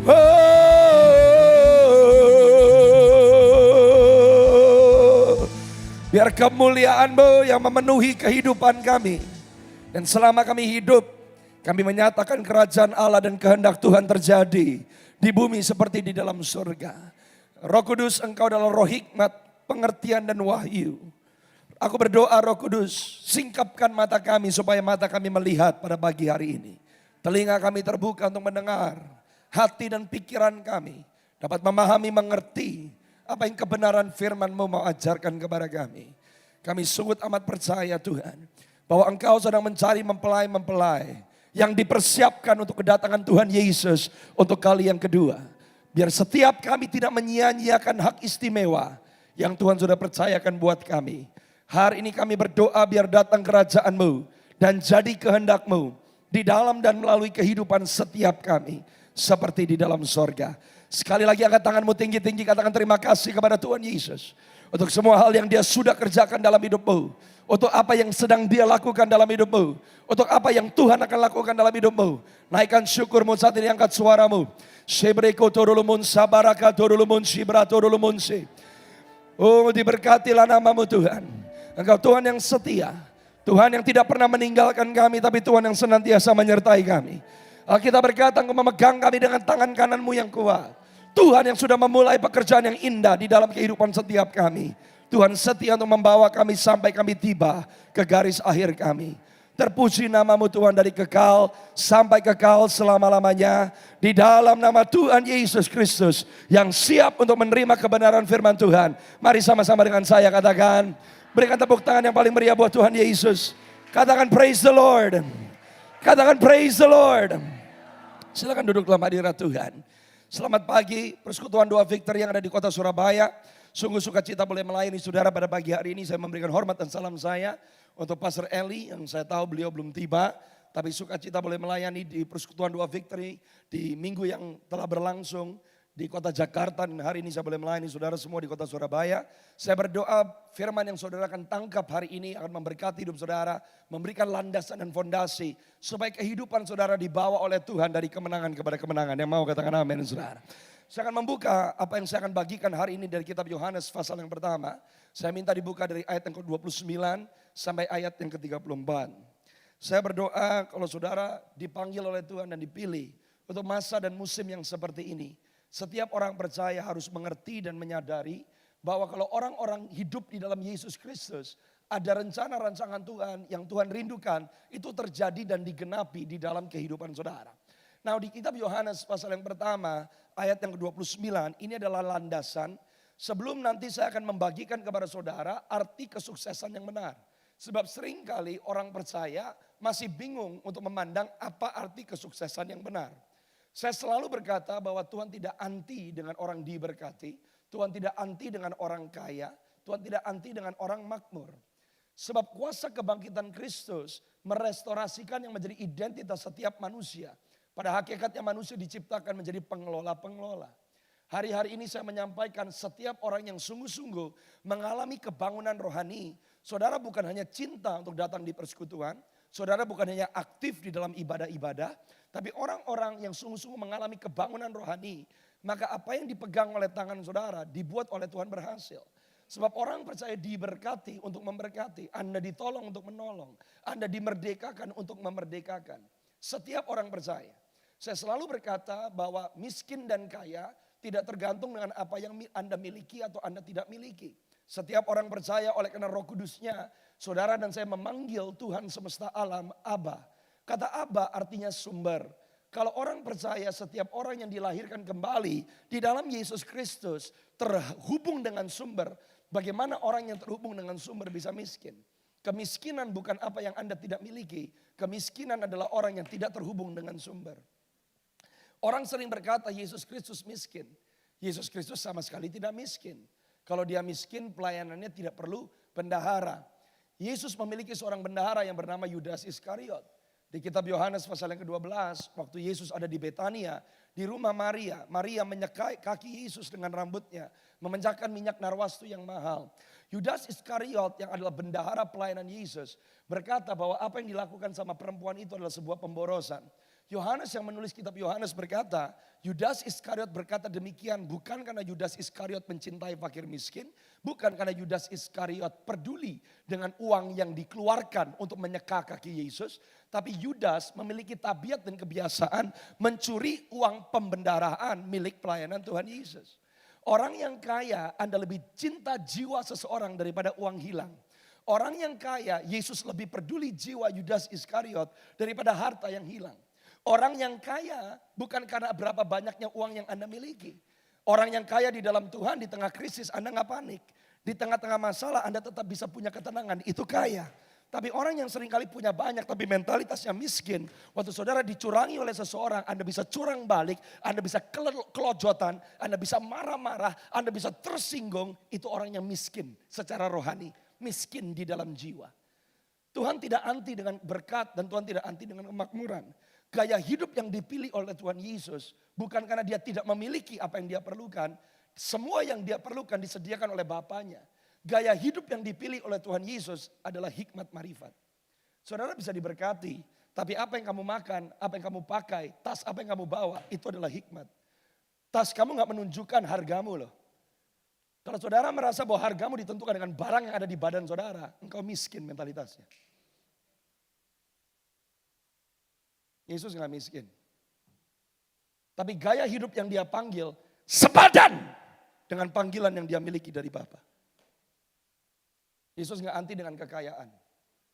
Oh, biar kemuliaan-Mu yang memenuhi kehidupan kami. Dan selama kami hidup, kami menyatakan kerajaan Allah dan kehendak Tuhan terjadi di bumi seperti di dalam surga. Roh Kudus, Engkau adalah roh hikmat, pengertian dan wahyu. Aku berdoa Roh Kudus, singkapkan mata kami supaya mata kami melihat pada pagi hari ini. Telinga kami terbuka untuk mendengar, hati dan pikiran kami dapat memahami, mengerti apa yang kebenaran firman-Mu mau ajarkan kepada kami. Kami sungguh amat percaya Tuhan, bahwa Engkau sedang mencari mempelai-mempelai yang dipersiapkan untuk kedatangan Tuhan Yesus untuk kali yang kedua. Biar setiap kami tidak menyia-nyiakan hak istimewa yang Tuhan sudah percayakan buat kami. Hari ini kami berdoa biar datang kerajaan-Mu dan jadi kehendak-Mu di dalam dan melalui kehidupan setiap kami seperti di dalam sorga. Sekali lagi angkat tanganmu tinggi-tinggi, katakan terima kasih kepada Tuhan Yesus untuk semua hal yang Dia sudah kerjakan dalam hidupmu, untuk apa yang sedang Dia lakukan dalam hidupmu, untuk apa yang Tuhan akan lakukan dalam hidupmu. Naikkan syukurmu saat ini, angkat suaramu. Shebreko torulumun sabaraka torulumun shibra torulumun se. Oh, diberkatilah namamu Tuhan. Engkau Tuhan yang setia, Tuhan yang tidak pernah meninggalkan kami, tapi Tuhan yang senantiasa menyertai kami. Alkitab berkata, Engkau memegang kami dengan tangan kananmu yang kuat. Tuhan yang sudah memulai pekerjaan yang indah di dalam kehidupan setiap kami. Tuhan setia untuk membawa kami sampai kami tiba ke garis akhir kami. Terpuji namamu Tuhan dari kekal sampai kekal selama-lamanya. Di dalam nama Tuhan Yesus Kristus yang siap untuk menerima kebenaran firman Tuhan. Mari sama-sama dengan saya katakan, berikan tepuk tangan yang paling meriah buat Tuhan Yesus. Katakan praise the Lord. Katakan praise the Lord. Silakan duduk dalam hadirat Tuhan. Selamat pagi, Persekutuan Doa Victory yang ada di kota Surabaya. Sungguh sukacita boleh melayani saudara pada pagi hari ini. Saya memberikan hormat dan salam saya untuk Pastor Eli yang saya tahu beliau belum tiba. Tapi sukacita boleh melayani di Persekutuan Doa Victory di minggu yang telah berlangsung di kota Jakarta, dan hari ini saya boleh melayani saudara semua di kota Surabaya. Saya berdoa firman yang saudara akan tangkap hari ini akan memberkati hidup saudara, memberikan landasan dan fondasi supaya kehidupan saudara dibawa oleh Tuhan dari kemenangan kepada kemenangan. Yang mau katakan amin saudara. Saya akan membuka apa yang saya akan bagikan hari ini dari kitab Yohanes pasal yang pertama. Saya minta dibuka dari ayat yang ke-29 sampai ayat yang ke-34. Saya berdoa kalau saudara dipanggil oleh Tuhan dan dipilih untuk masa dan musim yang seperti ini. Setiap orang percaya harus mengerti dan menyadari bahwa kalau orang-orang hidup di dalam Yesus Kristus, ada rencana rancangan Tuhan yang Tuhan rindukan, itu terjadi dan digenapi di dalam kehidupan saudara. Nah, di kitab Yohanes pasal yang pertama, ayat yang ke-29, ini adalah landasan sebelum nanti saya akan membagikan kepada saudara arti kesuksesan yang benar. Sebab seringkali orang percaya masih bingung untuk memandang apa arti kesuksesan yang benar. Saya selalu berkata bahwa Tuhan tidak anti dengan orang diberkati. Tuhan tidak anti dengan orang kaya. Tuhan tidak anti dengan orang makmur. Sebab kuasa kebangkitan Kristus merestorasikan yang menjadi identitas setiap manusia. Pada hakikatnya manusia diciptakan menjadi pengelola-pengelola. Hari-hari ini saya menyampaikan setiap orang yang sungguh-sungguh mengalami kebangunan rohani. Saudara bukan hanya cinta untuk datang di persekutuan. Saudara bukan hanya aktif di dalam ibadah-ibadah. Tapi orang-orang yang sungguh-sungguh mengalami kebangunan rohani, maka apa yang dipegang oleh tangan saudara dibuat oleh Tuhan berhasil. Sebab orang percaya diberkati untuk memberkati, Anda ditolong untuk menolong, Anda dimerdekakan untuk memerdekakan. Setiap orang percaya. Saya selalu berkata bahwa miskin dan kaya tidak tergantung dengan apa yang Anda miliki atau Anda tidak miliki. Setiap orang percaya oleh karena Roh Kudusnya, saudara dan saya memanggil Tuhan semesta alam Aba. Kata Aba artinya sumber. Kalau orang percaya setiap orang yang dilahirkan kembali di dalam Yesus Kristus terhubung dengan sumber. Bagaimana orang yang terhubung dengan sumber bisa miskin? Kemiskinan bukan apa yang Anda tidak miliki. Kemiskinan adalah orang yang tidak terhubung dengan sumber. Orang sering berkata Yesus Kristus miskin. Yesus Kristus sama sekali tidak miskin. Kalau dia miskin pelayanannya tidak perlu bendahara. Yesus memiliki seorang bendahara yang bernama Yudas Iskariot. Di kitab Yohanes pasal yang ke-12, waktu Yesus ada di Betania, di rumah Maria. Maria menyekai kaki Yesus dengan rambutnya, memanjatkan minyak narwastu yang mahal. Yudas Iskariot yang adalah bendahara pelayanan Yesus berkata bahwa apa yang dilakukan sama perempuan itu adalah sebuah pemborosan. Yohanes yang menulis kitab Yohanes berkata, Yudas Iskariot berkata demikian bukan karena Yudas Iskariot mencintai fakir miskin, bukan karena Yudas Iskariot peduli dengan uang yang dikeluarkan untuk menyeka kaki Yesus, tapi Yudas memiliki tabiat dan kebiasaan mencuri uang pembendaraan milik pelayanan Tuhan Yesus. Orang yang kaya, Anda lebih cinta jiwa seseorang daripada uang hilang. Orang yang kaya, Yesus lebih peduli jiwa Yudas Iskariot daripada harta yang hilang. Orang yang kaya bukan karena berapa banyaknya uang yang Anda miliki. Orang yang kaya di dalam Tuhan, di tengah krisis Anda nggak panik. Di tengah-tengah masalah Anda tetap bisa punya ketenangan, itu kaya. Tapi orang yang seringkali punya banyak tapi mentalitasnya miskin. Waktu saudara dicurangi oleh seseorang, Anda bisa curang balik, Anda bisa kelojotan, Anda bisa marah-marah, Anda bisa tersinggung. Itu orang yang miskin secara rohani, miskin di dalam jiwa. Tuhan tidak anti dengan berkat dan Tuhan tidak anti dengan kemakmuran. Gaya hidup yang dipilih oleh Tuhan Yesus bukan karena dia tidak memiliki apa yang dia perlukan. Semua yang dia perlukan disediakan oleh Bapaknya. Gaya hidup yang dipilih oleh Tuhan Yesus adalah hikmat marifat. Saudara bisa diberkati, tapi apa yang kamu makan, apa yang kamu pakai, tas apa yang kamu bawa, itu adalah hikmat. Tas kamu gak menunjukkan hargamu loh. Kalau saudara merasa bahwa hargamu ditentukan dengan barang yang ada di badan saudara, engkau miskin mentalitasnya. Yesus gak miskin. Tapi gaya hidup yang dia panggil sepadan dengan panggilan yang dia miliki dari Bapa. Yesus gak anti dengan kekayaan.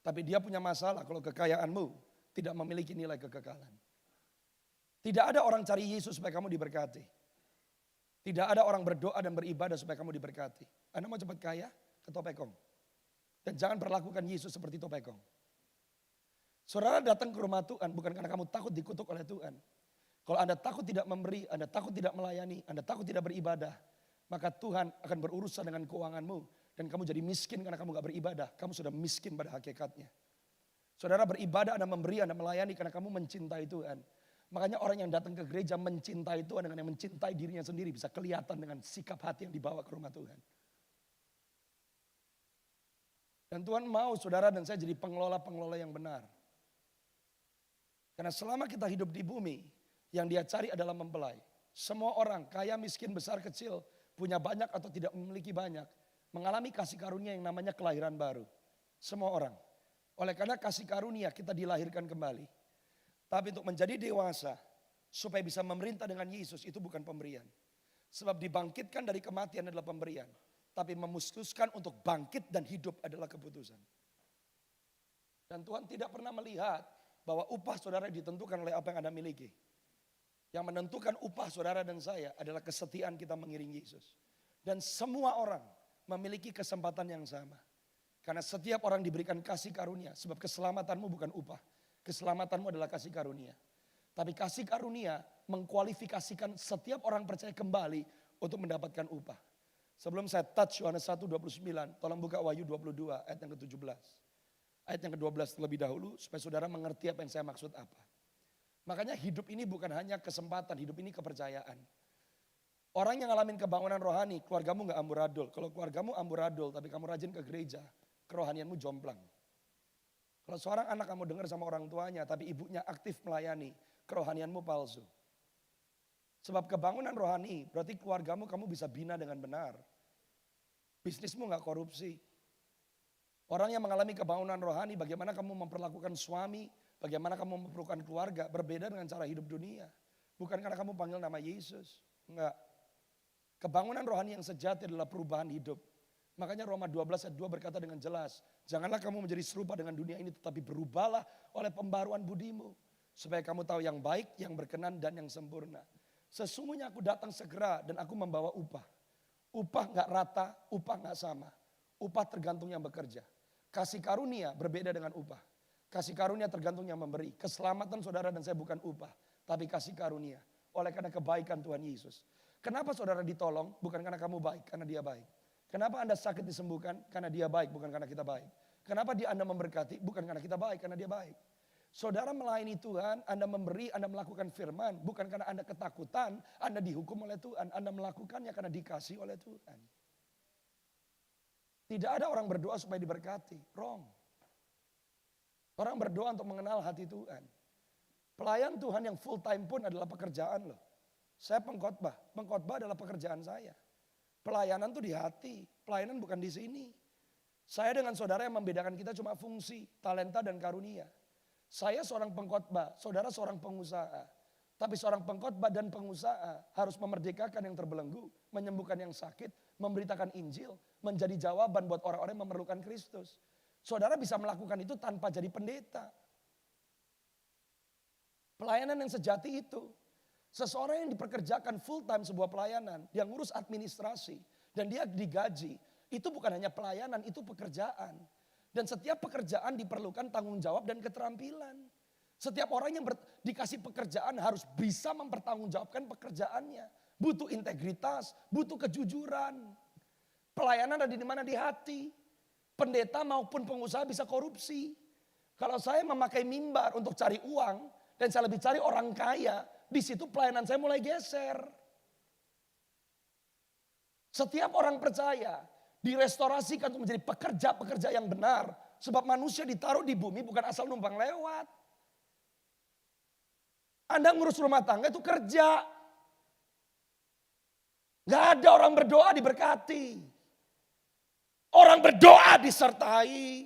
Tapi dia punya masalah kalau kekayaanmu tidak memiliki nilai kekekalan. Tidak ada orang cari Yesus supaya kamu diberkati. Tidak ada orang berdoa dan beribadah supaya kamu diberkati. Anda mau cepat kaya? Ke Topekong. Dan jangan perlakukan Yesus seperti Topekong. Saudara datang ke rumah Tuhan bukan karena kamu takut dikutuk oleh Tuhan. Kalau Anda takut tidak memberi, Anda takut tidak melayani, Anda takut tidak beribadah, maka Tuhan akan berurusan dengan keuanganmu. Dan kamu jadi miskin karena kamu gak beribadah. Kamu sudah miskin pada hakikatnya. Saudara beribadah, Anda memberi, Anda melayani karena kamu mencintai Tuhan. Makanya orang yang datang ke gereja mencintai Tuhan dengan yang mencintai dirinya sendiri. Bisa kelihatan dengan sikap hati yang dibawa ke rumah Tuhan. Dan Tuhan mau saudara dan saya jadi pengelola-pengelola yang benar. Karena selama kita hidup di bumi, yang dia cari adalah mempelai. Semua orang, kaya, miskin, besar, kecil, punya banyak atau tidak memiliki banyak, mengalami kasih karunia yang namanya kelahiran baru. Semua orang. Oleh karena kasih karunia kita dilahirkan kembali. Tapi untuk menjadi dewasa, supaya bisa memerintah dengan Yesus, itu bukan pemberian. Sebab dibangkitkan dari kematian adalah pemberian. Tapi memutuskan untuk bangkit dan hidup adalah keputusan. Dan Tuhan tidak pernah melihat bahwa upah saudara ditentukan oleh apa yang Anda miliki. Yang menentukan upah saudara dan saya adalah kesetiaan kita mengiring Yesus. Dan semua orang memiliki kesempatan yang sama. Karena setiap orang diberikan kasih karunia. Sebab keselamatanmu bukan upah. Keselamatanmu adalah kasih karunia. Tapi kasih karunia mengkualifikasikan setiap orang percaya kembali untuk mendapatkan upah. Sebelum saya touch Yohanes 1:29, tolong buka Wahyu 22 ayat yang ke-17. Ayat yang ke-12 terlebih dahulu supaya saudara mengerti apa yang saya maksud apa. Makanya hidup ini bukan hanya kesempatan, hidup ini kepercayaan. Orang yang ngalamin kebangunan rohani, keluargamu gak amburadul. Kalau keluargamu amburadul tapi kamu rajin ke gereja, kerohanianmu jomplang. Kalau seorang anak kamu dengar sama orang tuanya tapi ibunya aktif melayani, kerohanianmu palsu. Sebab kebangunan rohani berarti keluargamu kamu bisa bina dengan benar. Bisnismu gak korupsi. Orang yang mengalami kebangunan rohani, bagaimana kamu memperlakukan suami, bagaimana kamu memperlakukan keluarga, berbeda dengan cara hidup dunia. Bukan karena kamu panggil nama Yesus. Enggak. Kebangunan rohani yang sejati adalah perubahan hidup. Makanya Roma 12 ayat 2 berkata dengan jelas, janganlah kamu menjadi serupa dengan dunia ini, tetapi berubahlah oleh pembaruan budimu. Supaya kamu tahu yang baik, yang berkenan, dan yang sempurna. Sesungguhnya aku datang segera dan aku membawa upah. Upah gak rata, upah gak sama. Upah tergantung yang bekerja. Kasih karunia berbeda dengan upah. Kasih karunia tergantung yang memberi. Keselamatan saudara dan saya bukan upah, tapi kasih karunia. Oleh karena kebaikan Tuhan Yesus. Kenapa saudara ditolong? Bukan karena kamu baik, karena dia baik. Kenapa Anda sakit disembuhkan? Karena dia baik, bukan karena kita baik. Kenapa dia Anda memberkati? Bukan karena kita baik, karena dia baik. Saudara melayani Tuhan, Anda memberi, Anda melakukan firman. Bukan karena Anda ketakutan, Anda dihukum oleh Tuhan. Anda melakukannya karena dikasih oleh Tuhan. Tidak ada orang berdoa supaya diberkati. Wrong. Orang berdoa untuk mengenal hati Tuhan. Pelayan Tuhan yang full time pun adalah pekerjaan loh. Saya pengkhotbah, pengkhotbah adalah pekerjaan saya. Pelayanan tuh di hati, pelayanan bukan di sini. Saya dengan saudara yang membedakan kita cuma fungsi, talenta dan karunia. Saya seorang pengkhotbah, saudara seorang pengusaha. Tapi seorang pengkhotbah dan pengusaha harus memerdekakan yang terbelenggu, menyembuhkan yang sakit, memberitakan Injil, menjadi jawaban buat orang-orang yang memerlukan Kristus. Saudara bisa melakukan itu tanpa jadi pendeta. Pelayanan yang sejati itu, seseorang yang dipekerjakan full time sebuah pelayanan, dia ngurus administrasi, dan dia digaji, itu bukan hanya pelayanan, itu pekerjaan. Dan setiap pekerjaan diperlukan tanggung jawab dan keterampilan. Setiap orang yang dikasih pekerjaan harus bisa mempertanggungjawabkan pekerjaannya. Butuh integritas, butuh kejujuran. Pelayanan ada di mana? Di hati. Pendeta maupun pengusaha bisa korupsi. Kalau saya memakai mimbar untuk cari uang, dan saya lebih cari orang kaya, di situ pelayanan saya mulai geser. Setiap orang percaya direstorasikan untuk menjadi pekerja-pekerja yang benar. Sebab manusia ditaruh di bumi bukan asal numpang lewat. Anda ngurus rumah tangga itu kerja. Gak ada orang berdoa diberkati. Orang berdoa disertai.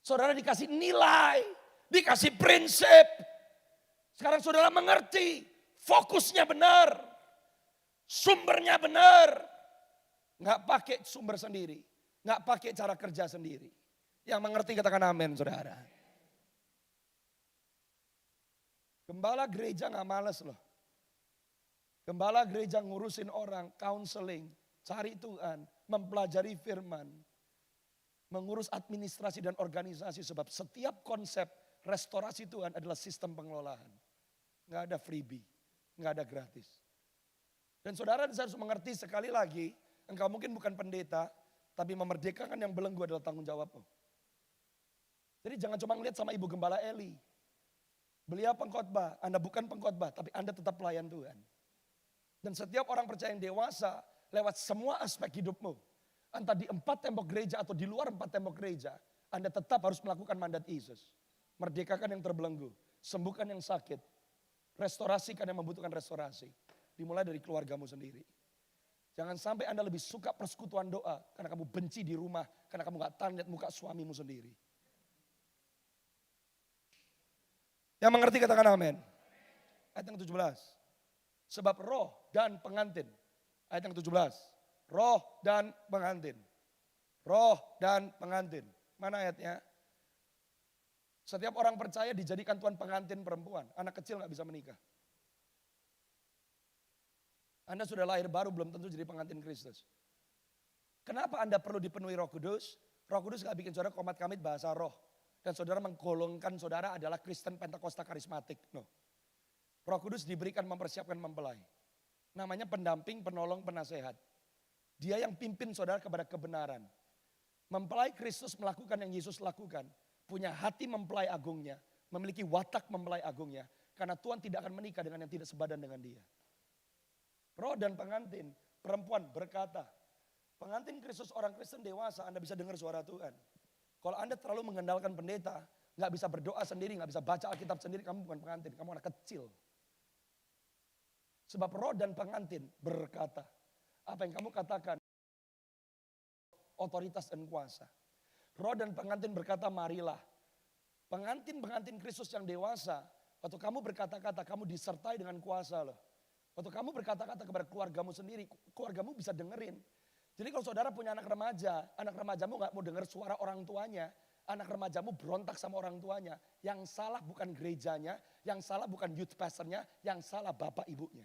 Saudara dikasih nilai, dikasih prinsip. Sekarang saudara mengerti, fokusnya benar. Sumbernya benar. Nggak pakai sumber sendiri. Nggak pakai cara kerja sendiri. Yang mengerti katakan amin saudara. Gembala gereja nggak males loh. Gembala gereja ngurusin orang, counseling, cari Tuhan, mempelajari firman. Mengurus administrasi dan organisasi sebab setiap konsep restorasi Tuhan adalah sistem pengelolaan. Nggak ada freebie, nggak ada gratis. Dan saudara harus mengerti sekali lagi, engkau mungkin bukan pendeta, tapi memerdekakan yang belenggu adalah tanggung jawabmu. Jadi jangan cuma ngeliat sama Ibu Gembala Eli. Beliau pengkhotbah, Anda bukan pengkhotbah, tapi Anda tetap pelayan Tuhan. Dan setiap orang percaya yang dewasa, lewat semua aspek hidupmu, entah di 4 tembok gereja atau di luar 4 tembok gereja, Anda tetap harus melakukan mandat Yesus. Merdekakan yang terbelenggu, sembuhkan yang sakit, restorasikan yang membutuhkan restorasi. Dimulai dari keluargamu sendiri. Jangan sampai Anda lebih suka persekutuan doa karena kamu benci di rumah, karena kamu gak tahu lihat muka suamimu sendiri. Yang mengerti katakan amin. Ayat yang 17. Sebab roh dan pengantin. Ayat yang 17. Roh dan pengantin. Roh dan pengantin. Mana ayatnya? Setiap orang percaya dijadikan Tuhan pengantin perempuan. Anak kecil gak bisa menikah. Anda sudah lahir baru belum tentu jadi pengantin Kristus. Kenapa Anda perlu dipenuhi Roh Kudus? Roh Kudus gak bikin saudara komat kamit bahasa roh. Dan saudara menggolongkan saudara adalah Kristen Pentakosta karismatik. No. Roh Kudus diberikan mempersiapkan mempelai. Namanya pendamping, penolong, penasehat. Dia yang pimpin saudara kepada kebenaran. Mempelai Kristus melakukan yang Yesus lakukan. Punya hati mempelai agungnya. Memiliki watak mempelai agungnya. Karena Tuhan tidak akan menikah dengan yang tidak sebadan dengan dia. Roh dan pengantin, perempuan berkata. Pengantin Kristus orang Kristen dewasa, Anda bisa dengar suara Tuhan. Kalau Anda terlalu mengandalkan pendeta, gak bisa berdoa sendiri, gak bisa baca Alkitab sendiri, kamu bukan pengantin, kamu anak kecil. Sebab roh dan pengantin berkata, apa yang kamu katakan, otoritas dan kuasa. Roh dan pengantin berkata, marilah. Pengantin-pengantin Kristus yang dewasa, waktu kamu berkata-kata, kamu disertai dengan kuasa loh. Waktu kamu berkata-kata kepada keluargamu sendiri, keluargamu bisa dengerin. Jadi kalau saudara punya anak remajamu gak mau dengar suara orang tuanya, anak remajamu berontak sama orang tuanya. Yang salah bukan gerejanya, yang salah bukan youth pastornya, yang salah bapak ibunya.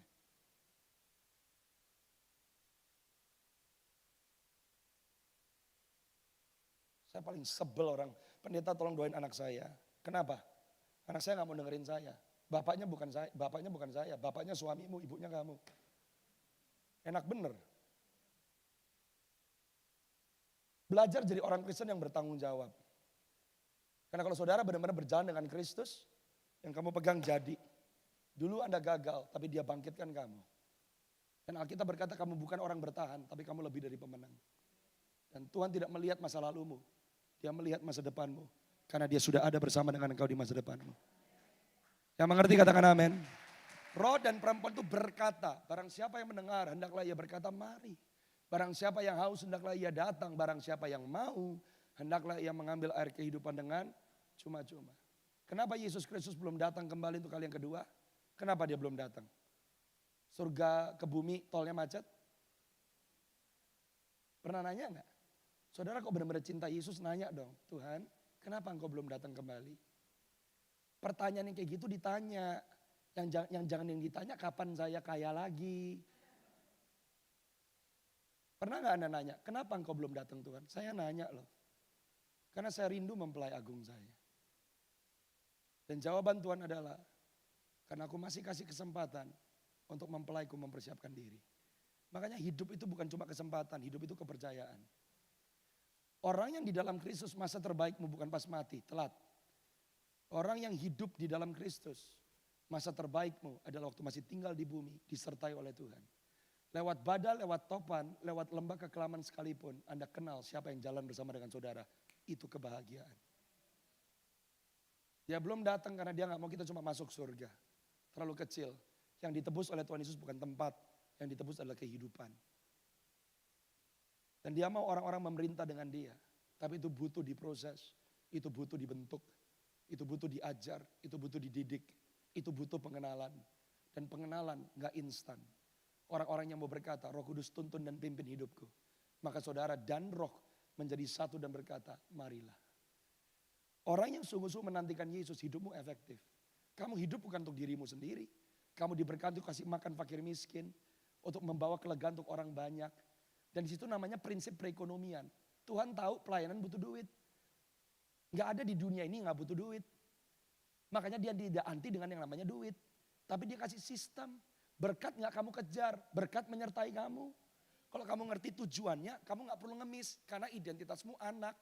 Saya paling sebel orang, pendeta tolong doain anak saya. Kenapa? Anak saya gak mau dengerin saya. Bapaknya bukan saya, bapaknya suamimu, ibunya kamu. Enak bener. Belajar jadi orang Kristen yang bertanggung jawab. Karena kalau saudara benar-benar berjalan dengan Kristus, yang kamu pegang jadi. Dulu Anda gagal, tapi dia bangkitkan kamu. Dan Alkitab berkata kamu bukan orang bertahan, tapi kamu lebih dari pemenang. Dan Tuhan tidak melihat masa lalumu, dia melihat masa depanmu. Karena dia sudah ada bersama dengan engkau di masa depanmu. Yang mengerti katakan amin. Roh dan perempuan itu berkata, barang siapa yang mendengar hendaklah ia berkata mari. Barang siapa yang haus hendaklah ia datang, barang siapa yang mau hendaklah ia mengambil air kehidupan dengan cuma-cuma. Kenapa Yesus Kristus belum datang kembali untuk kali yang kedua? Kenapa dia belum datang? Surga ke bumi, tolnya macet? Pernah nanya enggak? Saudara kok benar-benar cinta Yesus, nanya dong, Tuhan kenapa engkau belum datang kembali? Pertanyaan yang kayak gitu ditanya. Yang jangan yang ditanya kapan saya kaya lagi. Pernah gak Anda nanya, kenapa engkau belum datang Tuhan? Saya nanya loh. Karena saya rindu mempelai agung saya. Dan jawaban Tuhan adalah, karena aku masih kasih kesempatan untuk mempelaiku mempersiapkan diri. Makanya hidup itu bukan cuma kesempatan, hidup itu kepercayaan. Orang yang di dalam Kristus masa terbaikmu bukan pas mati, telat. Orang yang hidup di dalam Kristus, masa terbaikmu adalah waktu masih tinggal di bumi, disertai oleh Tuhan. Lewat badai, lewat topan, lewat lembah kekelaman sekalipun, Anda kenal siapa yang jalan bersama dengan saudara. Itu kebahagiaan. Dia belum datang karena dia gak mau kita cuma masuk surga. Terlalu kecil. Yang ditebus oleh Tuhan Yesus bukan tempat, yang ditebus adalah kehidupan. Dan dia mau orang-orang memerintah dengan dia. Tapi itu butuh diproses, itu butuh dibentuk, itu butuh diajar, itu butuh dididik. Itu butuh pengenalan. Dan pengenalan gak instan. Orang-orang yang mau berkata, Roh Kudus tuntun dan pimpin hidupku. Maka saudara dan roh menjadi satu dan berkata, marilah. Orang yang sungguh-sungguh menantikan Yesus, hidupmu efektif. Kamu hidup bukan untuk dirimu sendiri. Kamu diberkati untuk kasih makan fakir miskin. Untuk membawa kelegaan untuk orang banyak. Dan di situ namanya prinsip perekonomian. Tuhan tahu pelayanan butuh duit. Gak ada di dunia ini gak butuh duit. Makanya dia tidak anti dengan yang namanya duit. Tapi dia kasih sistem. Berkat gak kamu kejar, berkat menyertai kamu. Kalau kamu ngerti tujuannya, kamu gak perlu ngemis. Karena identitasmu anak.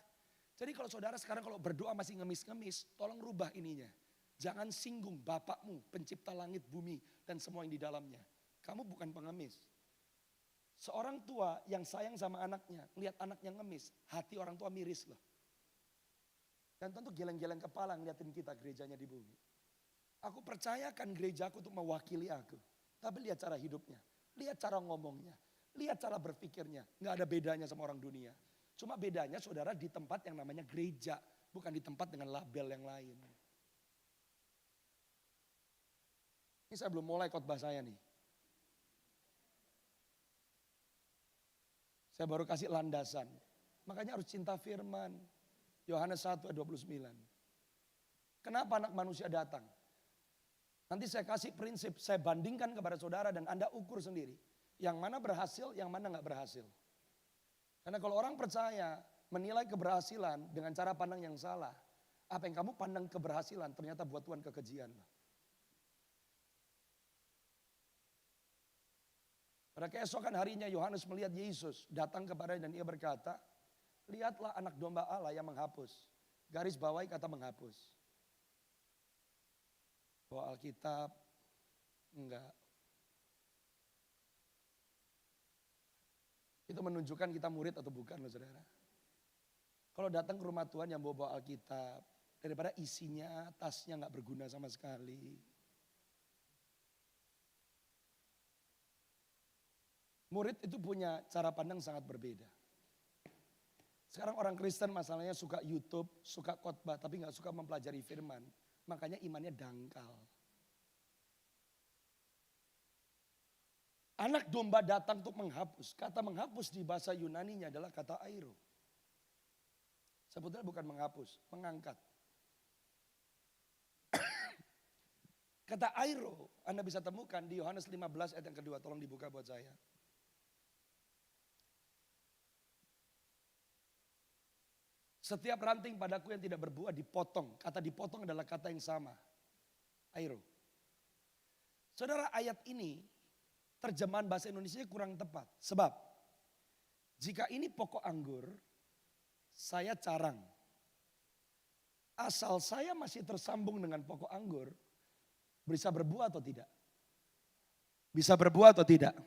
Jadi kalau saudara sekarang kalau berdoa masih ngemis-ngemis, tolong rubah ininya. Jangan singgung Bapakmu, pencipta langit, bumi, dan semua yang di dalamnya. Kamu bukan pengemis. Seorang tua yang sayang sama anaknya, lihat anaknya ngemis, hati orang tua miris loh. Dan tentu geleng-geleng kepala ngeliatin kita gerejanya di bumi. Aku percayakan gerejaku untuk mewakili aku. Tapi lihat cara hidupnya, lihat cara ngomongnya, lihat cara berpikirnya. Gak ada bedanya sama orang dunia. Cuma bedanya saudara di tempat yang namanya gereja, bukan di tempat dengan label yang lain. Ini saya belum mulai khotbah saya nih. Saya baru kasih landasan. Makanya harus cinta firman. Yohanes 1 ayat 29. Kenapa anak manusia datang? Nanti saya kasih prinsip, saya bandingkan kepada saudara dan Anda ukur sendiri. Yang mana berhasil, yang mana gak berhasil. Karena kalau orang percaya menilai keberhasilan dengan cara pandang yang salah. Apa yang kamu pandang keberhasilan ternyata buat Tuhan kekejian. Pada keesokan harinya Yohanes melihat Yesus datang kepadanya dan ia berkata, lihatlah anak domba Allah yang menghapus. Garis bawahi kata menghapus. Bawa Alkitab, enggak. Itu menunjukkan kita murid atau bukan loh saudara. Kalau datang ke rumah Tuhan yang bawa Alkitab, daripada isinya, tasnya enggak berguna sama sekali. Murid itu punya cara pandang sangat berbeda. Sekarang orang Kristen masalahnya suka YouTube, suka khotbah, tapi enggak suka mempelajari firman. Makanya imannya dangkal. Anak domba datang untuk menghapus. Kata menghapus di bahasa Yunaninya adalah kata airo. Sebetulnya bukan menghapus, mengangkat. Kata airo Anda bisa temukan di Yohanes 15 ayat yang kedua. Tolong dibuka buat saya. Setiap ranting padaku yang tidak berbuah dipotong. Kata dipotong adalah kata yang sama. Airo. Saudara, ayat ini terjemahan bahasa Indonesia kurang tepat. Sebab jika ini pokok anggur, saya carang. Asal saya masih tersambung dengan pokok anggur, bisa berbuah atau tidak? Bisa berbuah atau tidak?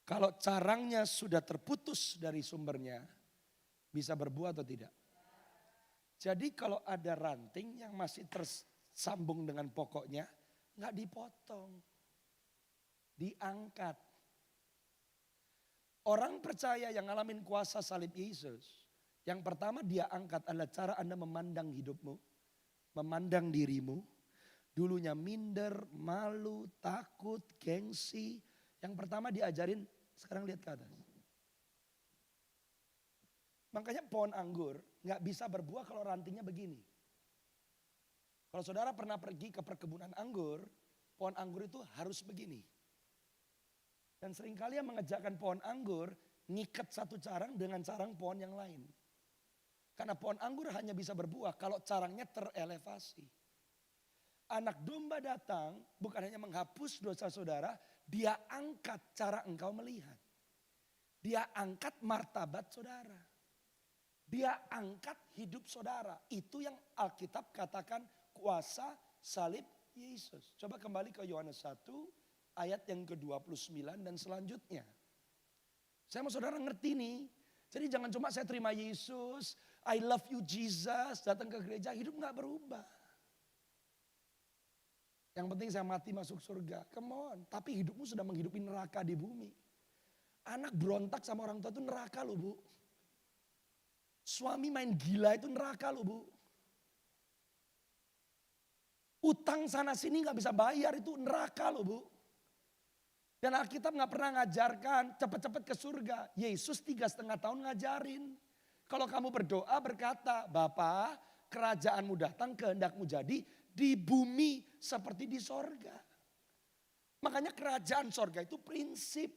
Kalau carangnya sudah terputus dari sumbernya, bisa berbuah atau tidak? Jadi kalau ada ranting yang masih sambung dengan pokoknya, nggak dipotong, diangkat. Orang percaya yang ngalamin kuasa salib Yesus, yang pertama dia angkat adalah cara Anda memandang hidupmu, memandang dirimu. Dulunya minder, malu, takut, gengsi. Yang pertama diajarin, sekarang lihat ke atas. Makanya pohon anggur nggak bisa berbuah kalau rantingnya begini. Kalau saudara pernah pergi ke perkebunan anggur, pohon anggur itu harus begini. Dan seringkali yang mengerjakan pohon anggur, ngikat satu carang dengan carang pohon yang lain. Karena pohon anggur hanya bisa berbuah kalau carangnya terelevasi. Anak domba datang bukan hanya menghapus dosa saudara, dia angkat cara engkau melihat. Dia angkat martabat saudara. Dia angkat hidup saudara. Itu yang Alkitab katakan kuasa salib Yesus. Coba kembali ke Yohanes 1 ayat yang ke-29 dan selanjutnya. Saya mau saudara ngerti nih. Jadi jangan cuma saya terima Yesus, I love you Jesus, datang ke gereja, hidup gak berubah. Yang penting saya mati masuk surga. Come on, tapi hidupmu sudah menghidupi neraka di bumi. Anak berontak sama orang tua itu neraka loh bu. Suami main gila itu neraka loh bu. Utang sana sini gak bisa bayar itu neraka loh bu. Dan Alkitab gak pernah ngajarkan cepet-cepet ke surga. Yesus 3,5 tahun ngajarin. Kalau kamu berdoa berkata, Bapa kerajaanmu datang kehendakmu jadi di bumi seperti di sorga. Makanya kerajaan sorga itu prinsip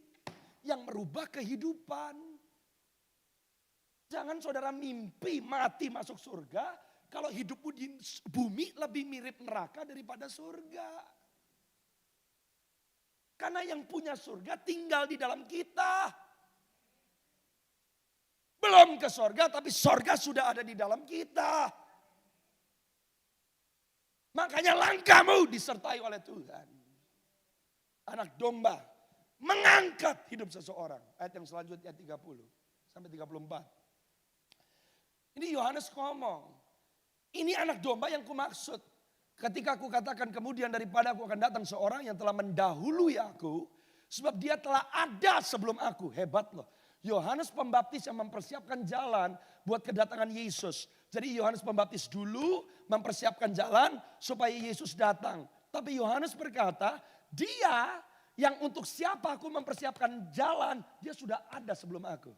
yang merubah kehidupan. Jangan saudara mimpi mati masuk surga kalau hidupmu di bumi lebih mirip neraka daripada surga. Karena yang punya surga tinggal di dalam kita. Belum ke surga tapi surga sudah ada di dalam kita. Makanya langkahmu disertai oleh Tuhan. Anak domba mengangkat hidup seseorang. Ayat yang selanjutnya 30 sampai 34. Ini Yohanes ngomong. Ini anak domba yang kumaksud. Ketika aku katakan kemudian daripada aku akan datang seorang yang telah mendahului aku. Sebab dia telah ada sebelum aku. Hebat loh. Yohanes Pembaptis yang mempersiapkan jalan buat kedatangan Yesus. Jadi Yohanes Pembaptis dulu mempersiapkan jalan supaya Yesus datang. Tapi Yohanes berkata, dia yang untuk siapa aku mempersiapkan jalan, dia sudah ada sebelum aku.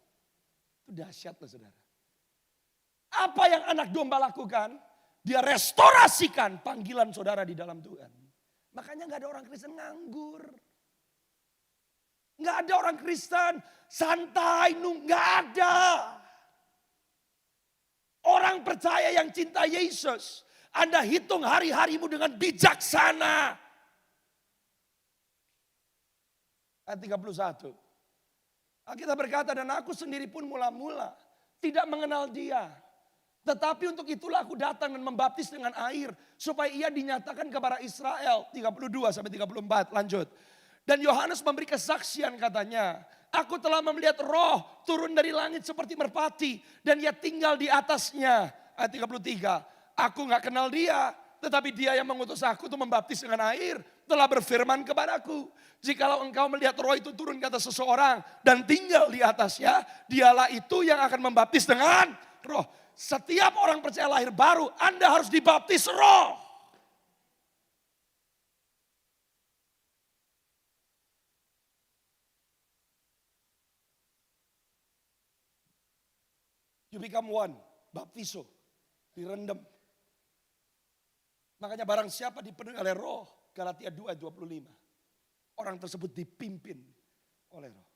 Itu dahsyat loh saudara. Apa yang anak domba lakukan? Dia restorasikan panggilan saudara di dalam Tuhan. Makanya gak ada orang Kristen nganggur. Gak ada orang Kristen santai, gak ada. Orang percaya yang cinta Yesus. Anda hitung hari-harimu dengan bijaksana. Ayat 31. Kita berkata dan aku sendiri pun mula-mula tidak mengenal dia. Tetapi untuk itulah aku datang dan membaptis dengan air. Supaya ia dinyatakan kepada Israel. 32 sampai 34 lanjut. Dan Yohanes memberi kesaksian katanya. Aku telah melihat roh turun dari langit seperti merpati. Dan ia tinggal di atasnya. Ayat 33. Aku gak kenal dia. Tetapi dia yang mengutus aku untuk membaptis dengan air. Telah berfirman kepadaku. Jikalau engkau melihat roh itu turun ke atas seseorang. Dan tinggal di atasnya. Dialah itu yang akan membaptis dengan roh. Setiap orang percaya lahir baru, Anda harus dibaptis roh. You become one, baptiso, direndam. Makanya barang siapa dipenuhi oleh roh, Galatia 2:25. Orang tersebut dipimpin oleh roh.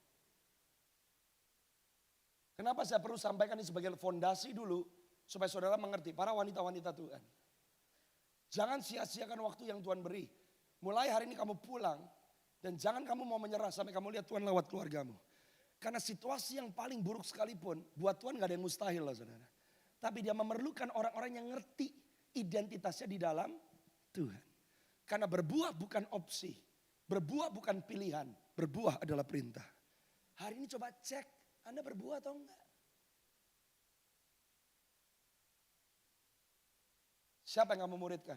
Kenapa saya perlu sampaikan ini sebagai fondasi dulu supaya saudara mengerti para wanita-wanita Tuhan. Jangan sia-siakan waktu yang Tuhan beri. Mulai hari ini kamu pulang dan jangan kamu mau menyerah sampai kamu lihat Tuhan lewat keluargamu. Karena situasi yang paling buruk sekalipun buat Tuhan gak ada yang mustahil lah saudara. Tapi dia memerlukan orang-orang yang ngerti identitasnya di dalam Tuhan. Karena berbuah bukan opsi, berbuah bukan pilihan, berbuah adalah perintah. Hari ini coba cek. Anda berbuah atau enggak? Siapa yang kamu muridkan?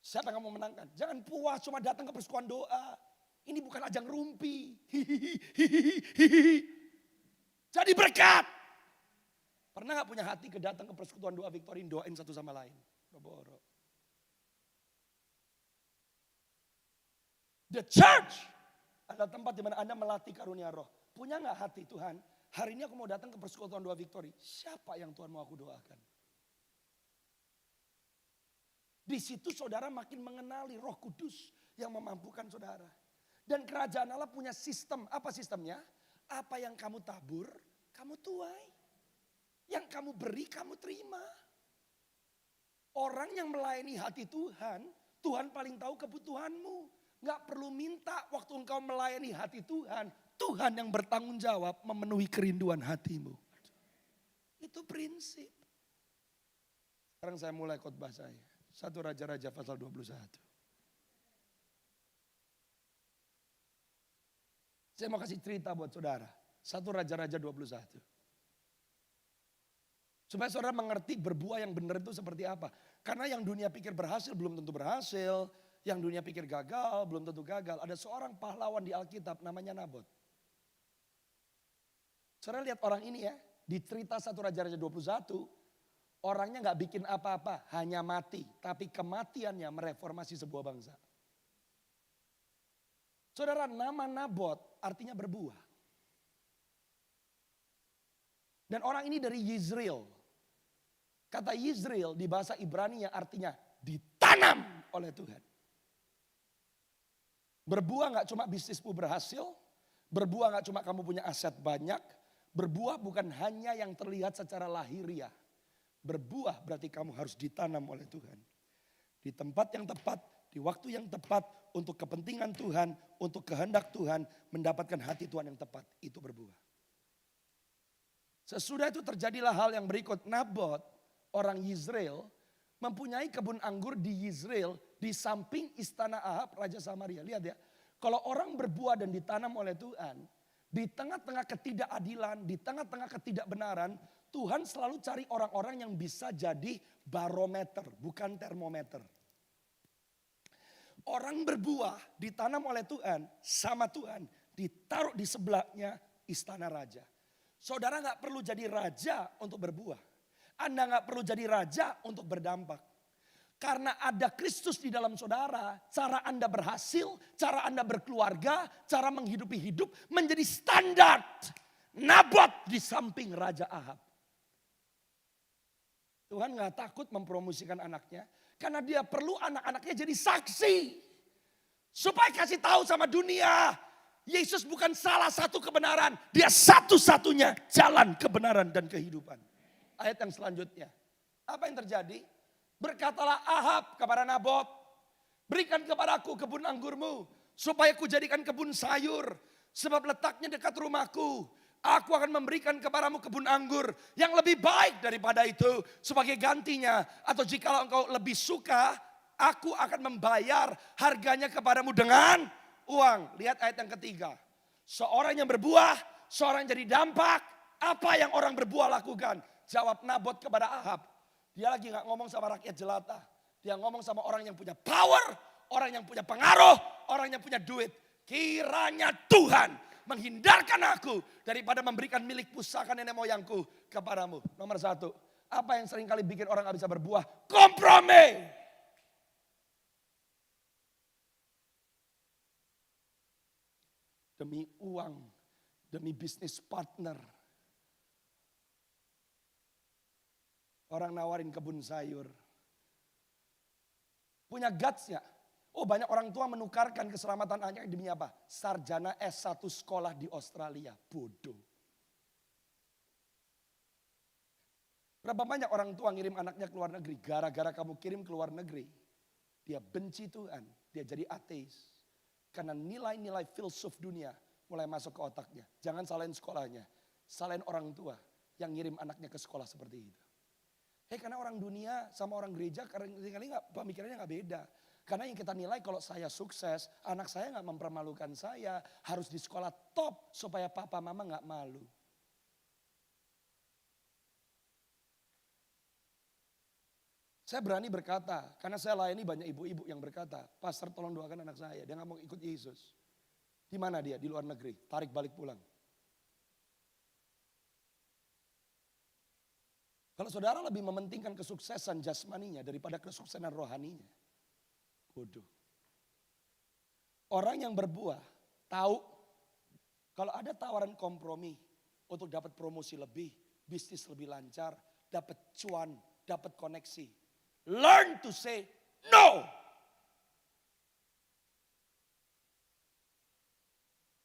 Siapa yang kamu menangkan? Jangan puas cuma datang ke persekutuan doa. Ini bukan ajang rumpi. Jadi berkat. Pernah gak punya hati datang ke persekutuan doa Victory, doain satu sama lain? Boro. The church adalah tempat di mana Anda melatih karunia roh. Punya gak hati Tuhan? Hari ini aku mau datang ke persekutuan doa Victory. Siapa yang Tuhan mau aku doakan? Di situ saudara makin mengenali Roh Kudus yang memampukan saudara. Dan kerajaan Allah punya sistem. Apa sistemnya? Apa yang kamu tabur, kamu tuai. Yang kamu beri, kamu terima. Orang yang melayani hati Tuhan, Tuhan paling tahu kebutuhanmu. Gak perlu minta waktu engkau melayani hati Tuhan. Tuhan yang bertanggung jawab memenuhi kerinduan hatimu. Itu prinsip. Sekarang saya mulai khotbah saya. 1 Raja-Raja pasal 21. Saya mau kasih cerita buat saudara. 1 Raja-Raja 21. Supaya saudara mengerti berbuah yang benar itu seperti apa. Karena yang dunia pikir berhasil belum tentu berhasil. Yang dunia pikir gagal belum tentu gagal. Ada seorang pahlawan di Alkitab namanya Nabot. Saudara lihat orang ini ya. Di cerita 1 Raja-Raja 21. Orangnya gak bikin apa-apa. Hanya mati. Tapi kematiannya mereformasi sebuah bangsa. Saudara, nama Nabot artinya berbuah. Dan orang ini dari Yizreel. Kata Yizreel di bahasa Ibrani artinya ditanam oleh Tuhan. Berbuah gak cuma bisnismu berhasil. Berbuah gak cuma kamu punya aset banyak. Berbuah bukan hanya yang terlihat secara lahiriah. Berbuah berarti kamu harus ditanam oleh Tuhan. Di tempat yang tepat, di waktu yang tepat, untuk kepentingan Tuhan, untuk kehendak Tuhan, mendapatkan hati Tuhan yang tepat, itu berbuah. Sesudah itu terjadilah hal yang berikut. Nabot, orang Yizreel, mempunyai kebun anggur di Yizreel, di samping istana Ahab, Raja Samaria. Lihat ya, kalau orang berbuah dan ditanam oleh Tuhan, di tengah-tengah ketidakadilan, di tengah-tengah ketidakbenaran, Tuhan selalu cari orang-orang yang bisa jadi barometer, bukan termometer. Orang berbuah ditanam oleh Tuhan, sama Tuhan, ditaruh di sebelahnya istana raja. Saudara gak perlu jadi raja untuk berbuah. Anda gak perlu jadi raja untuk berdampak. Karena ada Kristus di dalam saudara, cara Anda berhasil, cara Anda berkeluarga, cara menghidupi hidup menjadi standar. Nabot di samping Raja Ahab. Tuhan gak takut mempromosikan anaknya. Karena dia perlu anak-anaknya jadi saksi. Supaya kasih tahu sama dunia. Yesus bukan salah satu kebenaran. Dia satu-satunya jalan kebenaran dan kehidupan. Ayat yang selanjutnya. Apa yang terjadi? Berkatalah Ahab kepada Nabot. Berikan kepadaku kebun anggurmu. Supaya ku jadikan kebun sayur. Sebab letaknya dekat rumahku. Aku akan memberikan kepadamu kebun anggur yang lebih baik daripada itu sebagai gantinya. Atau jika engkau lebih suka, aku akan membayar harganya kepadamu dengan uang. Lihat ayat yang ketiga. Seorang yang berbuah, seorang yang jadi dampak. Apa yang orang berbuah lakukan? Jawab Nabot kepada Ahab. Dia lagi gak ngomong sama rakyat jelata. Dia ngomong sama orang yang punya power, orang yang punya pengaruh, orang yang punya duit. Kiranya Tuhan menghindarkan aku daripada memberikan milik pusaka nenek moyangku kepadamu. Nomor 1, apa yang sering kali bikin orang gak bisa berbuah? Kompromi. Demi uang, demi bisnis partner. Orang nawarin kebun sayur. Punya guts ya? Oh, banyak orang tua menukarkan keselamatan anaknya demi apa? Sarjana S1 sekolah di Australia. Bodoh. Berapa banyak orang tua ngirim anaknya ke luar negeri. Gara-gara kamu kirim ke luar negeri. Dia benci Tuhan. Dia jadi ateis. Karena nilai-nilai filsuf dunia mulai masuk ke otaknya. Jangan salahin sekolahnya. Salahin orang tua yang ngirim anaknya ke sekolah seperti itu. Karena orang dunia sama orang gereja kali-kali pemikirannya gak beda. Karena yang kita nilai kalau saya sukses, anak saya gak mempermalukan saya. Harus di sekolah top supaya papa mama gak malu. Saya berani berkata, karena saya layani banyak ibu-ibu yang berkata, pastor tolong doakan anak saya, dia gak mau ikut Yesus. Di mana dia? Di luar negeri, tarik balik pulang. Kalau saudara lebih mementingkan kesuksesan jasmaninya daripada kesuksesan rohaninya, bodoh. Orang yang berbuah tahu kalau ada tawaran kompromi untuk dapat promosi lebih, bisnis lebih lancar, dapat cuan, dapat koneksi. Learn to say no.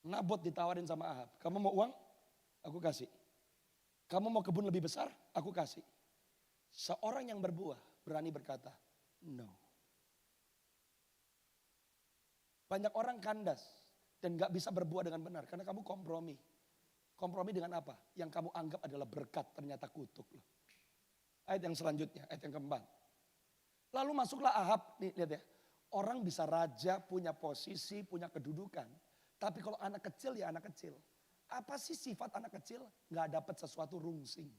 Nabot ditawarin sama Ahab. Kamu mau uang? Aku kasih. Kamu mau kebun lebih besar? Aku kasih. Seorang yang berbuah berani berkata, no. Banyak orang kandas dan gak bisa berbuah dengan benar karena kamu kompromi. Kompromi dengan apa? Yang kamu anggap adalah berkat ternyata kutuk loh. Ayat yang selanjutnya, ayat yang keempat. Lalu masuklah Ahab, nih lihat ya. Orang bisa raja, punya posisi, punya kedudukan. Tapi kalau anak kecil ya anak kecil. Apa sih sifat anak kecil? Gak dapat sesuatu rungsing.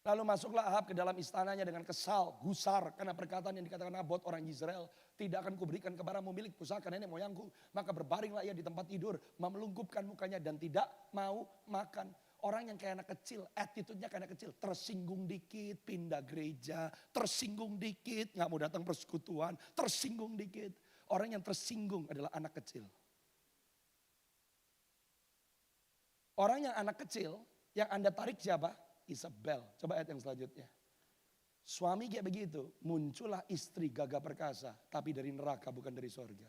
Lalu masuklah Ahab ke dalam istananya dengan kesal, gusar. Karena perkataan yang dikatakan Nabot orang Israel. Tidak akan kuberikan kepadamu milik pusaka nenek moyangku. Maka berbaringlah ia di tempat tidur. Melungkupkan mukanya dan tidak mau makan. Orang yang kayak anak kecil, attitude-nya kayak anak kecil. Tersinggung dikit, pindah gereja. Tersinggung dikit, gak mau datang persekutuan. Tersinggung dikit. Orang yang tersinggung adalah anak kecil. Orang yang anak kecil, yang Anda tarik siapa? Isabel. Coba ayat yang selanjutnya. Suami kayak begitu, muncullah istri gagah perkasa. Tapi dari neraka bukan dari sorga.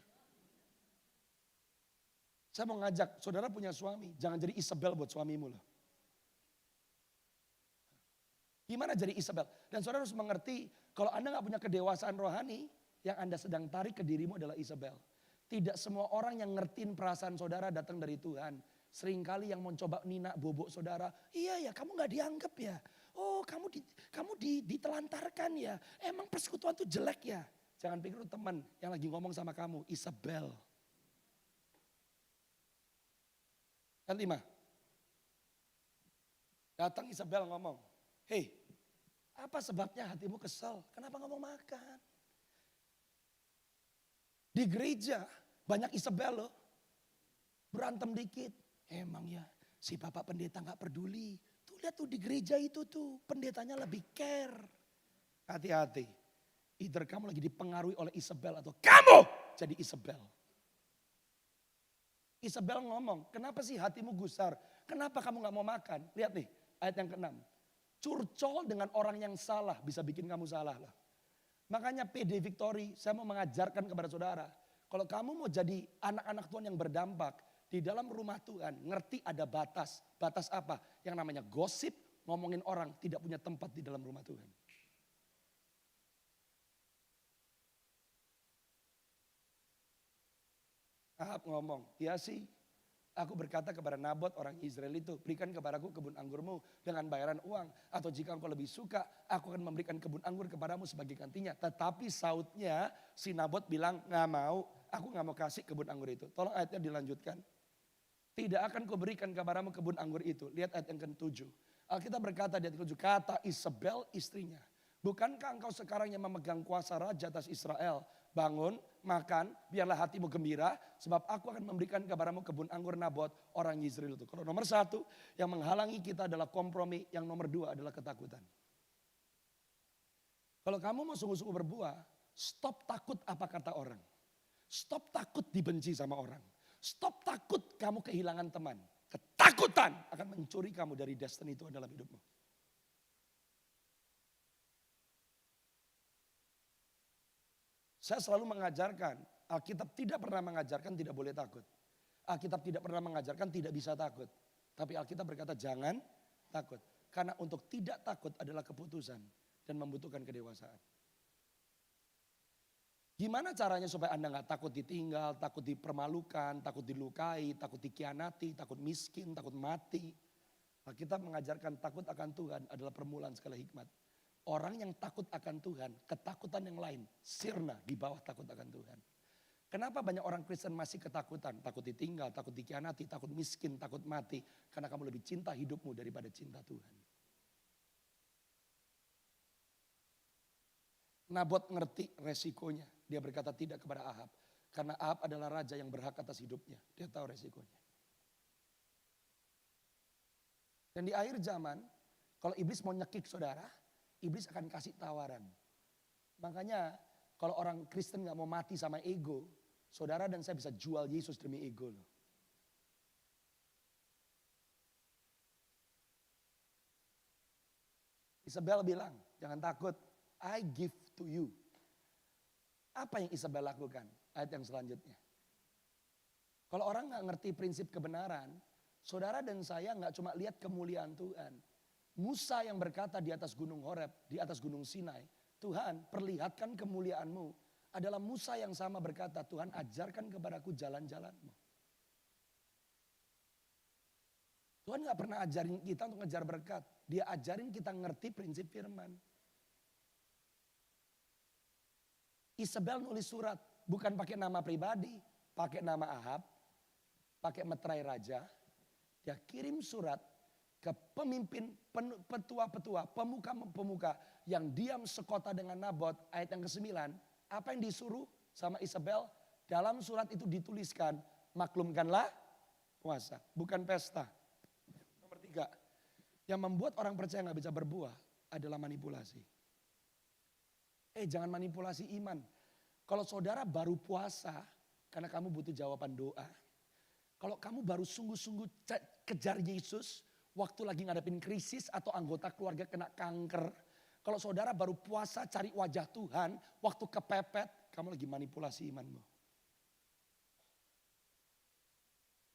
Saya mau ngajak, saudara punya suami. Jangan jadi Isabel buat suamimu loh. Gimana jadi Isabel? Dan saudara harus mengerti, kalau Anda gak punya kedewasaan rohani, yang Anda sedang tarik ke dirimu adalah Isabel. Tidak semua orang yang ngertiin perasaan saudara datang dari Tuhan. Seringkali yang mau coba nina bobok saudara, iya ya kamu gak dianggap ya. Oh kamu ditelantarkan ya. Emang persekutuan tuh jelek ya. Jangan pikir lu teman yang lagi ngomong sama kamu, Isabel. Ayat 5. Datang Isabel ngomong, hei apa sebabnya hatimu kesal? Kenapa gak mau makan? Di gereja banyak Isabel loh. Berantem dikit. Emang ya si bapak pendeta gak peduli. Tuh lihat tuh di gereja itu tuh pendetanya lebih care. Hati-hati. Either kamu lagi dipengaruhi oleh Isabel atau kamu jadi Isabel. Isabel ngomong, kenapa sih hatimu gusar? Kenapa kamu gak mau makan? Lihat nih ayat yang ke-6. Curcol dengan orang yang salah bisa bikin kamu salah lah. Makanya PD Victory saya mau mengajarkan kepada saudara. Kalau kamu mau jadi anak-anak Tuhan yang berdampak. Di dalam rumah Tuhan ngerti ada batas. Batas apa? Yang namanya gosip, ngomongin orang tidak punya tempat di dalam rumah Tuhan. Ahab ngomong, ya sih. Aku berkata kepada Nabot orang Israel itu, berikan kepadaku kebun anggurmu dengan bayaran uang. Atau jika engkau lebih suka, aku akan memberikan kebun anggur kepadamu sebagai gantinya. Tetapi sautnya si Nabot bilang, gak mau, aku gak mau kasih kebun anggur itu. Tolong ayatnya dilanjutkan. Tidak akan kuberikan kepadamu kebun anggur itu. Lihat ayat yang ke-7. Alkitab berkata di ayat ke-7, kata Isabel istrinya. Bukankah engkau sekarang yang memegang kuasa raja atas Israel? Bangun, makan, biarlah hatimu gembira. Sebab aku akan memberikan kepadamu kebun anggur Nabot orang Yisrael itu. Kalau nomor 1 yang menghalangi kita adalah kompromi. Yang nomor 2 adalah ketakutan. Kalau kamu mau sungguh-sungguh berbuah, stop takut apa kata orang. Stop takut dibenci sama orang. Stop takut kamu kehilangan teman. Ketakutan akan mencuri kamu dari destiny Tuhan dalam hidupmu. Saya selalu mengajarkan, Alkitab tidak pernah mengajarkan tidak boleh takut. Alkitab tidak pernah mengajarkan tidak bisa takut. Tapi Alkitab berkata jangan takut. Karena untuk tidak takut adalah keputusan dan membutuhkan kedewasaan. Gimana caranya supaya Anda gak takut ditinggal, takut dipermalukan, takut dilukai, takut dikhianati, takut miskin, takut mati. Alkitab mengajarkan takut akan Tuhan adalah permulaan segala hikmat. Orang yang takut akan Tuhan, ketakutan yang lain sirna di bawah takut akan Tuhan. Kenapa banyak orang Kristen masih ketakutan? Takut ditinggal, takut dikhianati, takut miskin, takut mati. Karena kamu lebih cinta hidupmu daripada cinta Tuhan. Nabot ngerti resikonya. Dia berkata tidak kepada Ahab. Karena Ahab adalah raja yang berhak atas hidupnya. Dia tahu resikonya. Dan di akhir zaman, kalau iblis mau nyekik saudara, iblis akan kasih tawaran. Makanya kalau orang Kristen gak mau mati sama ego, saudara dan saya bisa jual Yesus demi ego loh. Isabel bilang, jangan takut, I give to you. Apa yang Isabel lakukan? Ayat yang selanjutnya. Kalau orang gak ngerti prinsip kebenaran, saudara dan saya gak cuma lihat kemuliaan Tuhan. Musa yang berkata di atas gunung Horeb, di atas gunung Sinai, Tuhan perlihatkan kemuliaanmu. Adalah Musa yang sama berkata, Tuhan ajarkan kepadaku jalan-jalanmu. Tuhan gak pernah ajarin kita untuk ngejar berkat. Dia ajarin kita ngerti prinsip firman. Isabel nulis surat, bukan pakai nama pribadi, pakai nama Ahab, pakai meterai raja. Dia kirim surat ke pemimpin, petua-petua, pemuka-pemuka yang diam sekota dengan Nabot. Ayat yang ke-9, apa yang disuruh sama Isabel? Dalam surat itu dituliskan, maklumkanlah puasa, bukan pesta. Nomor 3, yang membuat orang percaya gak bisa berbuah adalah manipulasi. Jangan manipulasi iman. Kalau saudara baru puasa, karena kamu butuh jawaban doa. Kalau kamu baru sungguh-sungguh kejar Yesus, waktu lagi ngadepin krisis atau anggota keluarga kena kanker. Kalau saudara baru puasa cari wajah Tuhan, waktu kepepet, kamu lagi manipulasi imanmu.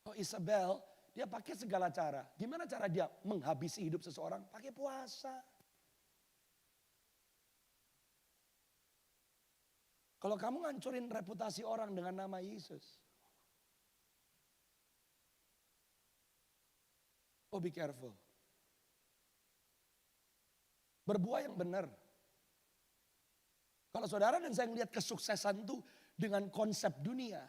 Oh Isabel, dia pakai segala cara. Gimana cara dia menghabisi hidup seseorang? Pakai puasa. Kalau kamu ngancurin reputasi orang dengan nama Yesus. Oh be careful. Berbuah yang benar. Kalau saudara dan saya melihat kesuksesan itu dengan konsep dunia.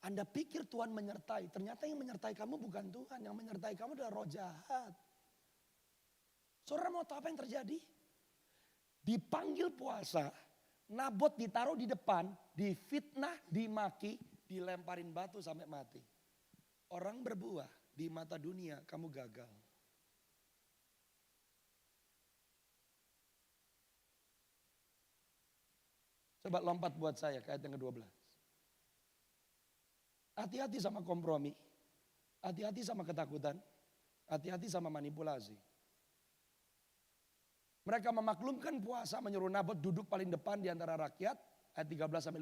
Anda pikir Tuhan menyertai. Ternyata yang menyertai kamu bukan Tuhan. Yang menyertai kamu adalah roh jahat. Saudara mau tahu apa yang terjadi? Dipanggil puasa. Nabot ditaruh di depan, difitnah, dimaki, dilemparin batu sampai mati. Orang berbuah di mata dunia, kamu gagal. Coba lompat buat saya ke ayat yang ke-12. Hati-hati sama kompromi, hati-hati sama ketakutan, hati-hati sama manipulasi. Mereka memaklumkan puasa, menyuruh Nabot duduk paling depan di antara rakyat. Ayat 13-15.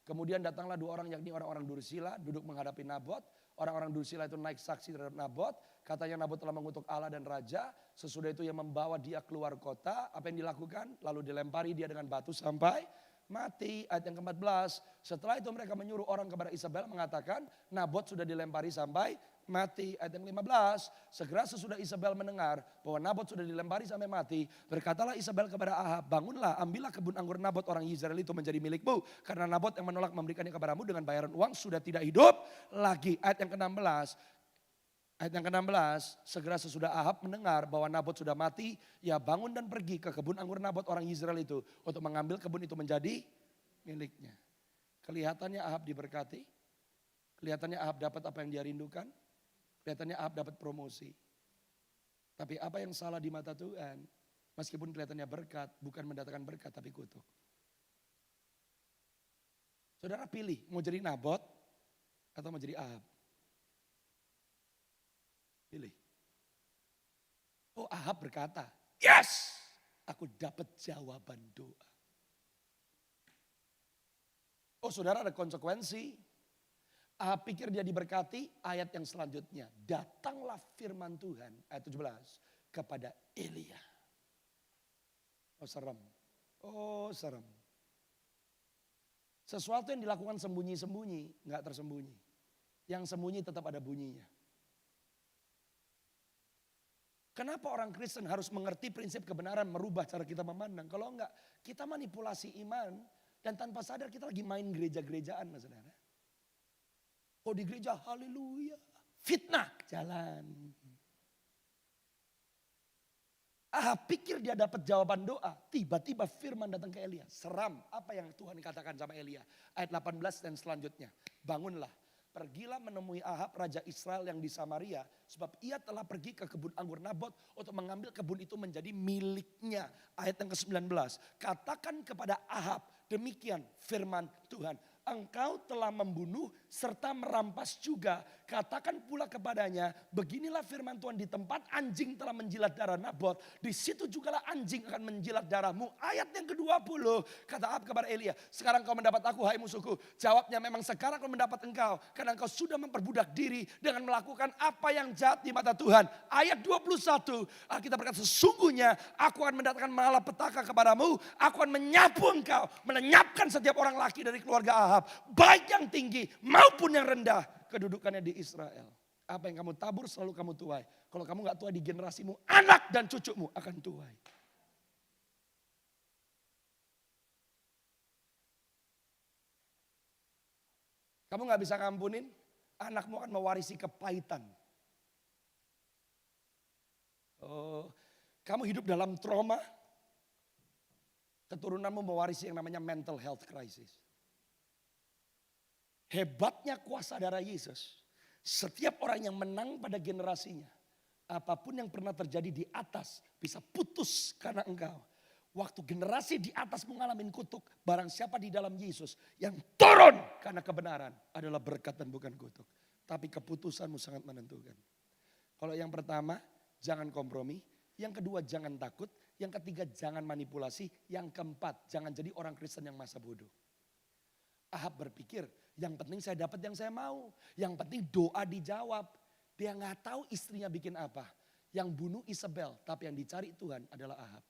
Kemudian datanglah 2 orang yakni orang-orang Dursila duduk menghadapi Nabot. Orang-orang Dursila itu naik saksi terhadap Nabot. Katanya Nabot telah mengutuk Allah dan Raja. Sesudah itu ia membawa dia keluar kota. Apa yang dilakukan? Lalu dilempari dia dengan batu sampai mati. Ayat yang ke-14. Setelah itu mereka menyuruh orang kepada Isabel mengatakan Nabot sudah dilempari sampai mati. Ayat yang 15, segera sesudah Isabel mendengar bahwa Nabot sudah dilempari sampai mati, berkatalah Isabel kepada Ahab, bangunlah, ambillah kebun anggur Nabot orang Yisrael itu menjadi milikmu, karena Nabot yang menolak memberikannya kepadamu dengan bayaran uang sudah tidak hidup lagi. Ayat yang ke-16, segera sesudah Ahab mendengar bahwa Nabot sudah mati, ia bangun dan pergi ke kebun anggur Nabot orang Yisrael itu untuk mengambil kebun itu menjadi miliknya. Kelihatannya Ahab diberkati, kelihatannya Ahab dapat apa yang dia rindukan. Kelihatannya Ahab dapat promosi. Tapi apa yang salah di mata Tuhan? Meskipun kelihatannya berkat, bukan mendatangkan berkat tapi kutuk. Saudara pilih, mau jadi Nabot atau mau jadi Ahab? Pilih. Oh Ahab berkata, yes, aku dapat jawaban doa. Oh saudara ada konsekuensi. Ahab pikir dia diberkati, ayat yang selanjutnya. Datanglah firman Tuhan, ayat 17, kepada Elia. Oh serem, oh serem. Sesuatu yang dilakukan sembunyi-sembunyi, gak tersembunyi. Yang sembunyi tetap ada bunyinya. Kenapa orang Kristen harus mengerti prinsip kebenaran merubah cara kita memandang? Kalau enggak, kita manipulasi iman dan tanpa sadar kita lagi main gereja-gerejaan, saudara. Oh di gereja haleluya, fitnah jalan. Ahab pikir dia dapat jawaban doa. Tiba-tiba firman datang ke Elia. Seram apa yang Tuhan katakan sama Elia. Ayat 18 dan selanjutnya. Bangunlah. Pergilah menemui Ahab raja Israel yang di Samaria. Sebab ia telah pergi ke kebun anggur Nabot untuk mengambil kebun itu menjadi miliknya. Ayat yang ke-19. Katakan kepada Ahab, demikian firman Tuhan. Engkau telah membunuh serta merampas juga. Katakan pula kepadanya, beginilah firman Tuhan, di tempat anjing telah menjilat darah Nabot, di situ jugalah anjing akan menjilat darahmu. Ayat yang ke-20, kata Ahab kepada Elia, sekarang kau mendapat aku hai musuhku. Jawabnya, memang sekarang kau mendapat engkau, karena engkau sudah memperbudak diri dengan melakukan apa yang jahat di mata Tuhan. Ayat 21, Alkitab berkata, sesungguhnya aku akan mendatangkan malapetaka kepadamu, aku akan menyapu engkau, melenyapkan setiap orang laki dari keluarga Ahab, baik yang tinggi maupun yang rendah, kedudukannya di Israel. Apa yang kamu tabur selalu kamu tuai. Kalau kamu gak tuai di generasimu, anak dan cucumu akan tuai. Kamu gak bisa ngampunin, anakmu akan mewarisi kepahitan. Oh, kamu hidup dalam trauma, keturunanmu mewarisi yang namanya mental health crisis. Hebatnya kuasa darah Yesus. Setiap orang yang menang pada generasinya, apapun yang pernah terjadi di atas bisa putus karena engkau. Waktu generasi di atas mengalami kutuk, barang siapa di dalam Yesus yang turun karena kebenaran adalah berkat dan bukan kutuk. Tapi keputusanmu sangat menentukan. Kalau yang pertama, jangan kompromi. Yang kedua, jangan takut. Yang ketiga, jangan manipulasi. Yang keempat, jangan jadi orang Kristen yang masa bodoh. Ahab berpikir, yang penting saya dapat yang saya mau. Yang penting doa dijawab. Dia gak tahu istrinya bikin apa. Yang bunuh Isabel, tapi yang dicari Tuhan adalah Ahab.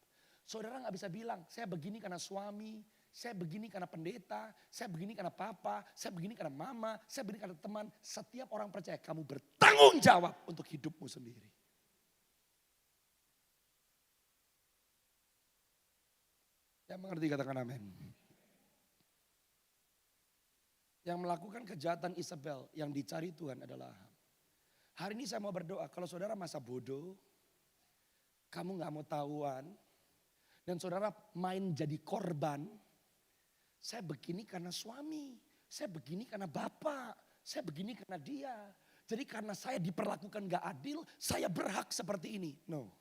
Saudara gak bisa bilang, saya begini karena suami, saya begini karena pendeta, saya begini karena papa, saya begini karena mama, saya begini karena teman. Setiap orang percaya kamu bertanggung jawab untuk hidupmu sendiri. Yang mengerti katakan amin. Yang melakukan kejahatan Isabel yang dicari Tuhan adalah Ahab. Hari ini saya mau berdoa, kalau saudara masa bodoh, kamu gak mau tahuan, dan saudara main jadi korban, saya begini karena suami, saya begini karena bapak, saya begini karena dia. Jadi karena saya diperlakukan gak adil, saya berhak seperti ini. No.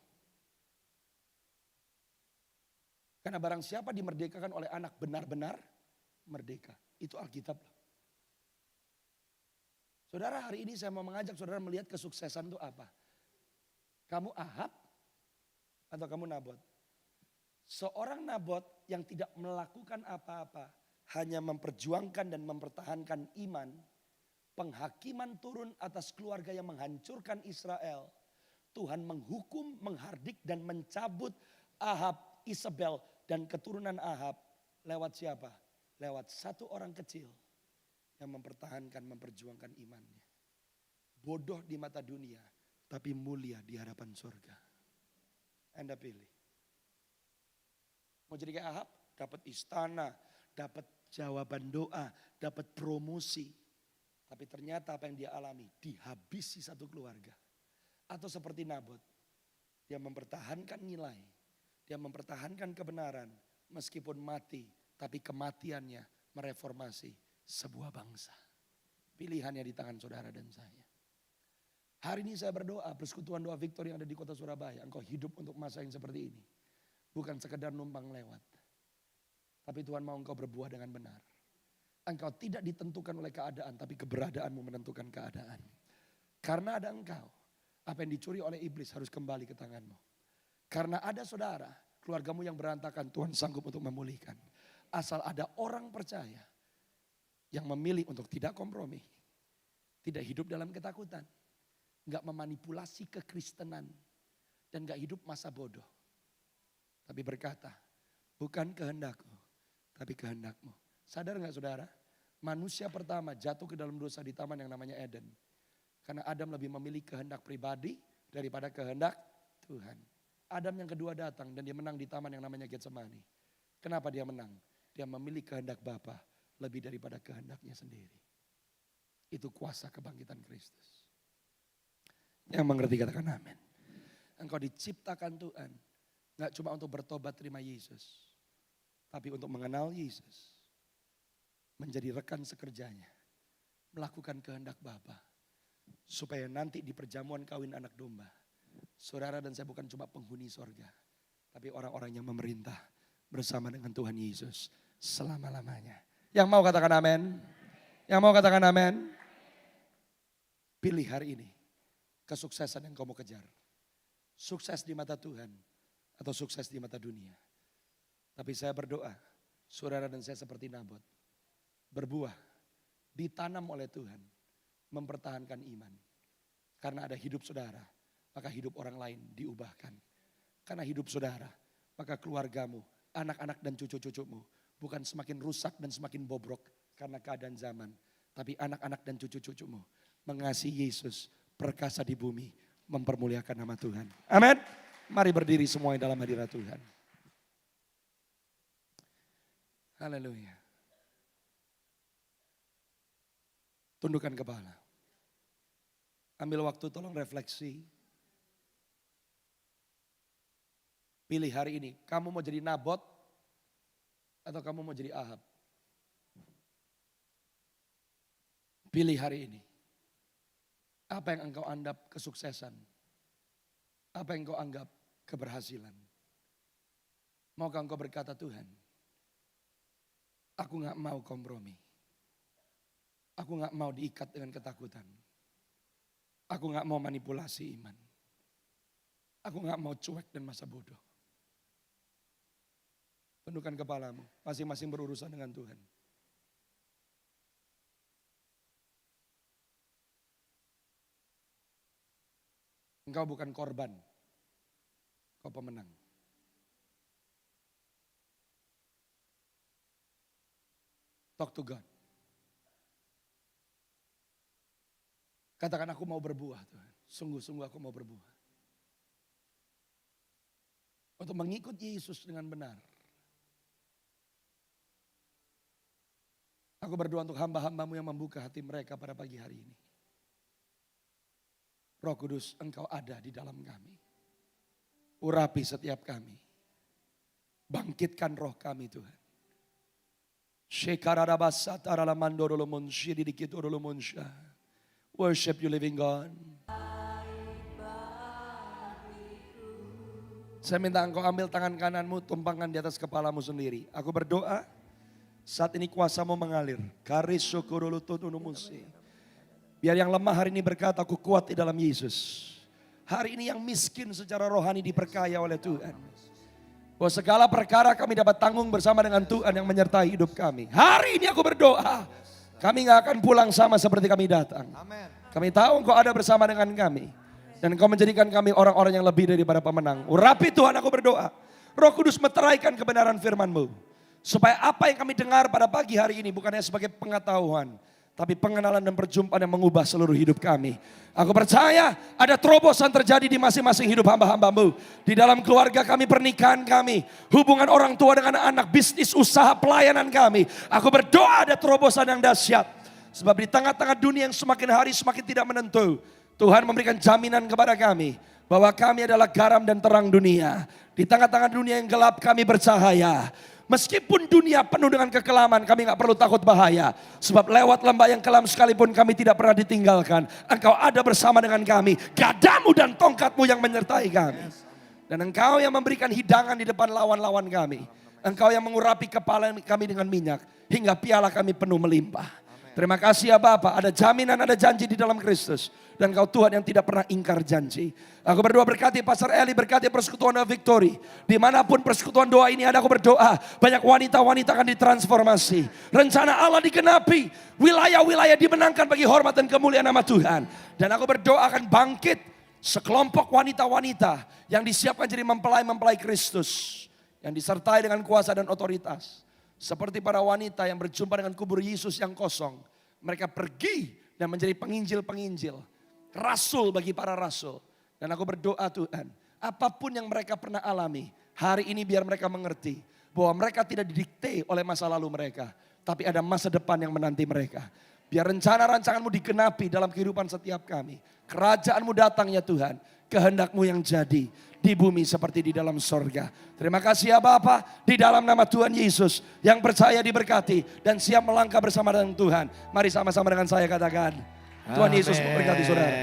Karena barang siapa dimerdekakan oleh anak benar-benar merdeka. Itu Alkitab. Saudara, hari ini saya mau mengajak saudara melihat kesuksesan itu apa. Kamu Ahab atau kamu Nabot? Seorang Nabot yang tidak melakukan apa-apa, hanya memperjuangkan dan mempertahankan iman. Penghakiman turun atas keluarga yang menghancurkan Israel. Tuhan menghukum, menghardik dan mencabut Ahab, Isabel dan keturunan Ahab. Lewat siapa? Lewat satu orang kecil yang mempertahankan, memperjuangkan imannya. Bodoh di mata dunia, tapi mulia di hadapan surga. Anda pilih. Mau jadi kayak Ahab? Dapat istana, dapat jawaban doa, dapat promosi. Tapi ternyata apa yang dia alami, dihabisi satu keluarga. Atau seperti Nabot, dia mempertahankan nilai, dia mempertahankan kebenaran, meskipun mati, tapi kematiannya mereformasi sebuah bangsa. Pilihannya di tangan saudara dan saya. Hari ini saya berdoa, persekutuan doa Victory yang ada di kota Surabaya. Engkau hidup untuk masa yang seperti ini. Bukan sekedar numpang lewat. Tapi Tuhan mau engkau berbuah dengan benar. Engkau tidak ditentukan oleh keadaan, tapi keberadaanmu menentukan keadaan. Karena ada engkau, apa yang dicuri oleh iblis harus kembali ke tanganmu. Karena ada saudara, keluargamu yang berantakan, Tuhan sanggup untuk memulihkan. Asal ada orang percaya yang memilih untuk tidak kompromi, tidak hidup dalam ketakutan, gak memanipulasi kekristenan, dan gak hidup masa bodoh. Tapi berkata, bukan kehendakku, tapi kehendakmu. Sadar gak saudara? Manusia pertama jatuh ke dalam dosa di taman yang namanya Eden. Karena Adam lebih memilih kehendak pribadi daripada kehendak Tuhan. Adam yang kedua datang dan dia menang di taman yang namanya Getsemani. Kenapa dia menang? Dia memilih kehendak Bapa lebih daripada kehendaknya sendiri. Itu kuasa kebangkitan Kristus. Yang mengerti katakan amin. Engkau diciptakan Tuhan Nggak cuma untuk bertobat terima Yesus. Tapi untuk mengenal Yesus. Menjadi rekan sekerjanya. Melakukan kehendak Bapa. Supaya nanti di perjamuan kawin anak domba. Saudara dan saya bukan cuma penghuni sorga. Tapi orang-orang yang memerintah bersama dengan Tuhan Yesus selama-lamanya. Yang mau katakan amin? Yang mau katakan amin? Pilih hari ini kesuksesan yang kau mau kejar. Sukses di mata Tuhan atau sukses di mata dunia. Tapi saya berdoa, saudara dan saya seperti Nabot. Berbuah, ditanam oleh Tuhan, mempertahankan iman. Karena ada hidup saudara, maka hidup orang lain diubahkan. Karena hidup saudara, maka keluargamu, anak-anak dan cucu-cucumu bukan semakin rusak dan semakin bobrok karena keadaan zaman. Tapi anak-anak dan cucu-cucumu mengasihi Yesus, perkasa di bumi, mempermuliakan nama Tuhan. Amin. Mari berdiri semua dalam hadirat Tuhan. Haleluya. Tundukkan kepala. Ambil waktu, tolong refleksi. Pilih hari ini, kamu mau jadi Nabot atau kamu mau jadi Ahab? Pilih hari ini. Apa yang engkau anggap kesuksesan? Apa yang engkau anggap keberhasilan? Maukah engkau berkata, Tuhan, aku gak mau kompromi. Aku gak mau diikat dengan ketakutan. Aku gak mau manipulasi iman. Aku gak mau cuek dan masa bodoh. Tundukkan kepalamu, masing-masing berurusan dengan Tuhan. Engkau bukan korban, kau pemenang. Talk to God. Katakan aku mau berbuah Tuhan. Sungguh-sungguh aku mau berbuah. Untuk mengikut Yesus dengan benar. Aku berdoa untuk hamba-hambamu yang membuka hati mereka pada pagi hari ini. Roh Kudus, engkau ada di dalam kami. Urapi setiap kami. Bangkitkan roh kami Tuhan. Worship you living God. Saya minta engkau ambil tangan kananmu, tumpangkan di atas kepalamu sendiri. Aku berdoa, saat ini kuasamu mengalir. Karis syukurulu tununumusi. Biar yang lemah hari ini berkata, aku kuat di dalam Yesus. Hari ini yang miskin secara rohani diperkaya oleh Tuhan. Bahwa segala perkara kami dapat tanggung bersama dengan Tuhan yang menyertai hidup kami. Hari ini aku berdoa, kami gak akan pulang sama seperti kami datang. Kami tahu engkau ada bersama dengan kami. Dan engkau menjadikan kami orang-orang yang lebih daripada pemenang. Urapi Tuhan, aku berdoa. Roh Kudus meteraikan kebenaran firman-Mu. Supaya apa yang kami dengar pada pagi hari ini bukan hanya sebagai pengetahuan. Tapi pengenalan dan perjumpaan yang mengubah seluruh hidup kami. Aku percaya ada terobosan terjadi di masing-masing hidup hamba-hamba-Mu. Di dalam keluarga kami, pernikahan kami. Hubungan orang tua dengan anak, bisnis, usaha, pelayanan kami. Aku berdoa ada terobosan yang dahsyat. Sebab di tengah-tengah dunia yang semakin hari semakin tidak menentu. Tuhan memberikan jaminan kepada kami. Bahwa kami adalah garam dan terang dunia. Di tengah-tengah dunia yang gelap kami bercahaya. Meskipun dunia penuh dengan kekelaman, kami gak perlu takut bahaya. Sebab lewat lembah yang kelam sekalipun kami tidak pernah ditinggalkan. Engkau ada bersama dengan kami. Gadamu dan tongkatmu yang menyertai kami. Dan engkau yang memberikan hidangan di depan lawan-lawan kami. Engkau yang mengurapi kepala kami dengan minyak. Hingga piala kami penuh melimpah. Terima kasih ya Bapa, ada jaminan, ada janji di dalam Kristus. Dan Kau Tuhan yang tidak pernah ingkar janji. Aku berdoa berkati Pastor Eli, berkati persekutuan Victory. Dimanapun persekutuan doa ini ada, aku berdoa. Banyak wanita-wanita akan ditransformasi. Rencana Allah digenapi. Wilayah-wilayah dimenangkan bagi hormat dan kemuliaan nama Tuhan. Dan aku berdoa akan bangkit sekelompok wanita-wanita yang disiapkan jadi mempelai-mempelai Kristus. Yang disertai dengan kuasa dan otoritas. Seperti para wanita yang berjumpa dengan kubur Yesus yang kosong. Mereka pergi dan menjadi penginjil-penginjil. Rasul bagi para rasul. Dan aku berdoa Tuhan, apapun yang mereka pernah alami, hari ini biar mereka mengerti. Bahwa mereka tidak didikte oleh masa lalu mereka. Tapi ada masa depan yang menanti mereka. Biar rencana rancangan-Mu digenapi dalam kehidupan setiap kami. Kerajaan-Mu datang ya Tuhan. kehendak-Mu yang jadi di bumi seperti di dalam sorga. Terima kasih ya Bapa, di dalam nama Tuhan Yesus yang percaya diberkati dan siap melangkah bersama dengan Tuhan. Mari sama-sama dengan saya katakan, Tuhan Yesus memberkati saudara.